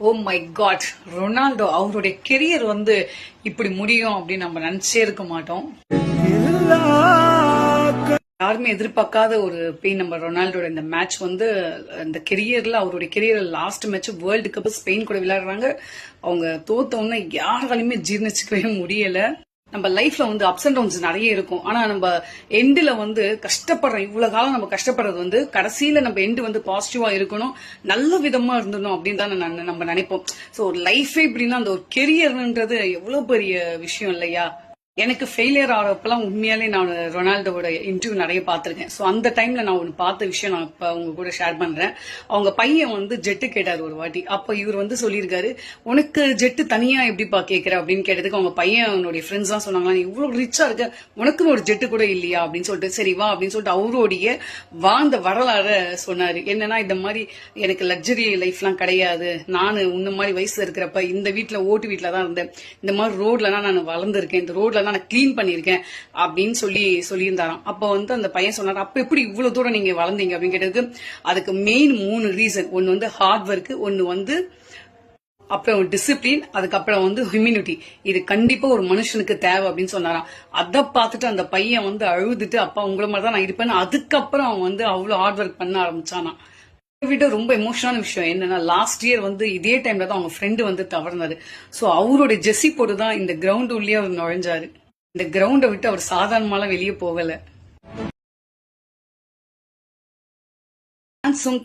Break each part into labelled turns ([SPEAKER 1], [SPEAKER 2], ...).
[SPEAKER 1] Oh my God, Ronaldo அவருடைய career வந்து இப்படி முடியும் அப்படின்னு நம்ம நினைச்சே இருக்க மாட்டோம். யாருமே எதிர்பார்க்காத ஒரு நம்ம ரொனால்டோட இந்த மேட்ச் வந்து இந்த கெரியர்ல அவருடைய career last match world cup Spain கூட விளையாடுறாங்க. அவங்க தோத்தவொன்னு யாராலுமே ஜீர்ணிச்சுக்கவே முடியல. நம்ம லைஃப்ல வந்து அப்ஸ் அண்ட் டவுன்ஸ் நிறைய இருக்கும். ஆனா நம்ம எண்டுல வந்து கஷ்டப்படுறோம். இவ்வளவு காலம் நம்ம கஷ்டப்படுறது வந்து கடைசியில நம்ம எண்டு வந்து பாசிட்டிவா இருக்கணும், நல்ல விதமா இருந்தணும் அப்படின்னு தான் நம்ம நினைப்போம். சோ லைஃபே இப்படின்னா அந்த ஒரு கெரியர்ன்றது எவ்வளவு பெரிய விஷயம் இல்லையா? எனக்கு ஃபெயிலியர் ஆகிறப்பெல்லாம் உண்மையாலே நான் ரொனால்டோட இன்டர்வியூ நிறைய பார்த்திருக்கேன். ஸோ அந்த டைம்ல நான் ஒன்று பார்த்த விஷயம் நான் இப்போ உங்க கூட ஷேர் பண்றேன். அவங்க பையன் வந்து ஜெட்டு கேட்டார் ஒரு வாட்டி. அப்போ இவர் வந்து சொல்லியிருக்காரு, உனக்கு ஜெட்டு தனியா எப்படிப்பா கேட்கிற அப்படின்னு கேட்டதுக்கு அவங்க பையனுடைய ஃப்ரெண்ட்ஸ் தான் சொன்னாங்களா, நீ இவ்வளவு ரிச்சா இருக்க, உனக்குன்னு ஒரு ஜெட்டு கூட இல்லையா அப்படின்னு சொல்லிட்டு, சரி வா அப்படின்னு சொல்லிட்டு அவருடைய வாழ்ந்த வரலாறு சொன்னாரு. என்னன்னா, இந்த மாதிரி எனக்கு லக்ஸரி லைஃப்லாம் கிடையாது, நான் உன்ன மாதிரி வயசுல இருக்கிறப்ப இந்த வீட்டுல ஓட்டு வீட்டுல தான் இருந்தேன், இந்த மாதிரி ரோட்லலாம் நான் வளர்ந்துருக்கேன், இந்த ரோட்ல நான் கிளீன் பண்ணிருக்கேன் அப்படின்னு சொல்லியிருந்தாராம். அப்ப வந்து அந்த பையன் சொன்னாரு, அப்ப எப்படி இவ்வளவு தூரம் நீங்க வளர்ந்தீங்க அப்படின்னு கேட்டதுக்கு அதுக்கு மெயின் 3 ரீசன். ஒன்னு வந்து ஹார்ட் ஒர்க், ஒன்னு வந்து அப்புறம் டிசிப்ளின், அதுக்கப்புறம் வந்து ஹியூமினிட்டி. இது கண்டிப்பா ஒரு மனுஷனுக்கு தேவை அப்படின்னு சொன்னாராம். அதை பார்த்துட்டு அந்த பையன் வந்து அழுதுட்டு, அப்பா உங்களை மாதிரி தான் நான் இருப்பேன்னு அதுக்கப்புறம் அவன் வந்து அவ்வளவு ஹார்ட் ஒர்க் பண்ண ஆரம்பிச்சானா. விட ரொம்ப எமோஷனான விஷயம் என்னன்னா, லாஸ்ட் இயர் வந்து இதே டைம்ல தான் அவங்க ஃப்ரெண்டு வந்து தவறினாரு. சோ அவருடைய ஜெர்சி போட்டு தான் இந்த கிரவுண்ட் உள்ளே அவர் நுழைஞ்சாரு. இந்த கிரவுண்டை விட்டு அவர் சாதாரணமாலாம் வெளியே போகல.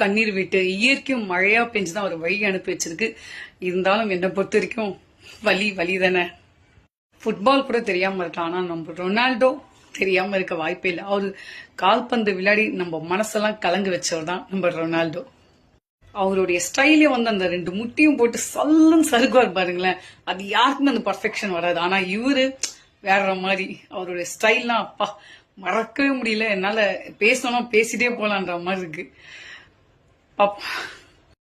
[SPEAKER 1] கண்ணீர் விட்டு இயற்கையும் மழையா பெஞ்சுதான் அவர் வழி அனுப்பி வச்சிருக்கு. இருந்தாலும் என்னை பொறுத்த வரைக்கும் வலி தானே. ஃபுட்பால் கூட தெரியாம இருக்கலாம், ஆனா நம்ம ரொனால்டோ தெரியாம இருக்க வாய்ப்பே இல்லை. அவரு கால்பந்து விளையாடி நம்ம மனசெல்லாம் கலங்க வச்சவர் தான் நம்ம ரொனால்டோ. அவருடைய ஸ்டைலே வந்து அந்த 2 முட்டியும் போட்டு சல்லுன்னு சருகுவார் பாருங்களேன். அது யாருக்குமே அந்த பர்ஃபெக்ஷன் வராது. ஆனா இவரு வேற மாதிரி. அவருடைய ஸ்டைல்லாம் அப்பா மறக்கவே முடியல. என்னால பேசணும் பேசிட்டே போலான்ற மாதிரி இருக்கு.